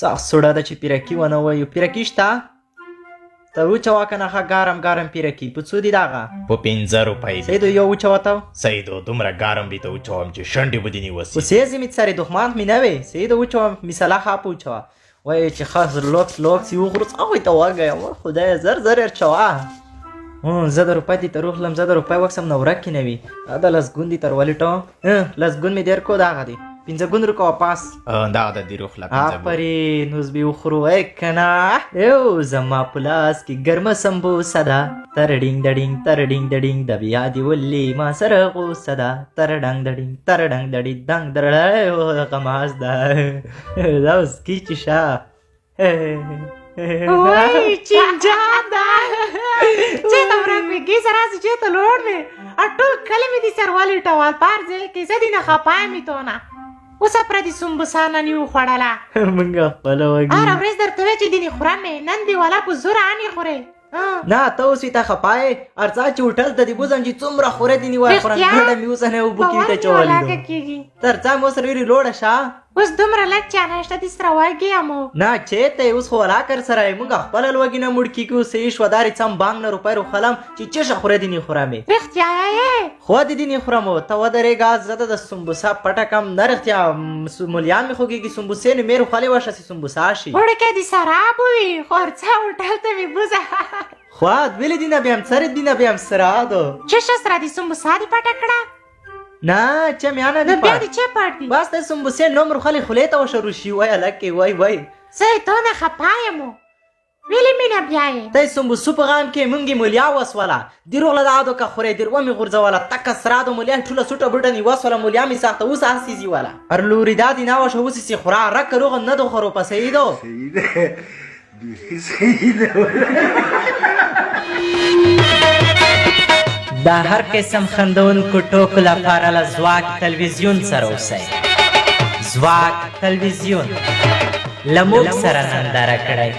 سخت سوړه ده چې پیرکي ونه وایو. پیرکي شته؟ ته وچوه که نه ښه ګرم ګرم پیرکي. په څو دي دغه؟ په 15 روپۍ دي. سیدو یو وچوه ته. سیدو دومره ګرم دي ته وچوم چې شنډې به دې نیوسي. اوسېزې مې سرې دښمن مې نه وې. سیدو وچوه مثاله ښه په وچوه. وایي چې ښه لوکس لوکس یې وخورو څاوی ته وږی خدایه زر زر یې چوه. زه د روپۍ دې ته روغلم. زه د روپۍ وکسم نه ورک کې نه وي. دا لسګون دي تر ولټو. لسګون مې ډېر کو دغه دی. 15 ګون روکه واپس. دغه د دې روغله 15 ګون. آفرین اوس به وخورو ای کنه. یو زما په لاس کې ګرمه سمبوسه ده. ترډینګ دډینګ ترډینګ دډینګ د بیا دې ولې ما سره غوسه ده. ترډنګ دډینګ ترډنګ دډینګ دنګ درړی غماز ده. دا اوس کیچې شه. وای چینجان ده چېرته ورک وې ګیزه راسې چېرته لوړ وې ټول کلی مې دي سر ولېټول پار ځای کې زه دې نه خفه یم تو نه اوسه پردي سمبوسه نن یې وخوړله مونږ خپله وږي هره ورځ درته وې چې دینې خورم مې نن دې والا په زوره انې خورې نه ته اوس وي ته خفه یې ارڅه چې هوټل ته دې بوځم چې څومره خورې دې نیوه خورم ګډه مې اوسه نه اوبه کې ته چولی تر څه مې اوس ویلي لوړه شه اوس دومره لږ چا نشته دې سره وږې یم نه چېرته یې اوس خو ولاکر سره یې مونږ خپله لوږې نه مړ کېږو اوس یې شوه دارې څم بانک نه روپۍ روخلم چې چېشه خورې دې نه خورم یې رښتیا یې خو دې دې نه خورم ته ودرېږه زه د سمبوسه پټه کم نه رښتیا مولیان مې خوږېږي سمبوسې نه مې روخلې وشه چې سمبوسه شي وړکې دې سراب وي خو ارڅه هوټل ته مې بوځه خواد ویلې دې نه بیم سره دې نه بیم سره دو چېشه سره دې سمبوسه دې پټه کړه نه چه میانه نه بیا دې چه پټ دي بس ته سمبوسې نوم روخلې خولې ته وشروع شي وای هلکې وای وای زه یې تو نه خفه یم ویلې مې نه بیا یې ته یې سمبوسو په غام کې مونږ یې مولیا وسوله دې روغله د عادو که خورې دې مې غورځوله تکه سره د مولیا ټوله سوټه بوټه مې وسوله مولیا مې ساخته اوس هسې زیوله هر لوري دا دې نه وشه اوس یې خورا رکه روغه نه دو خورو په سیدو د هر قسم خندونکو ټوکو لپاره له ځواک تلویزیون سره اوسئ. ځواک تلویزیون له موږ سره ننداره کړئ.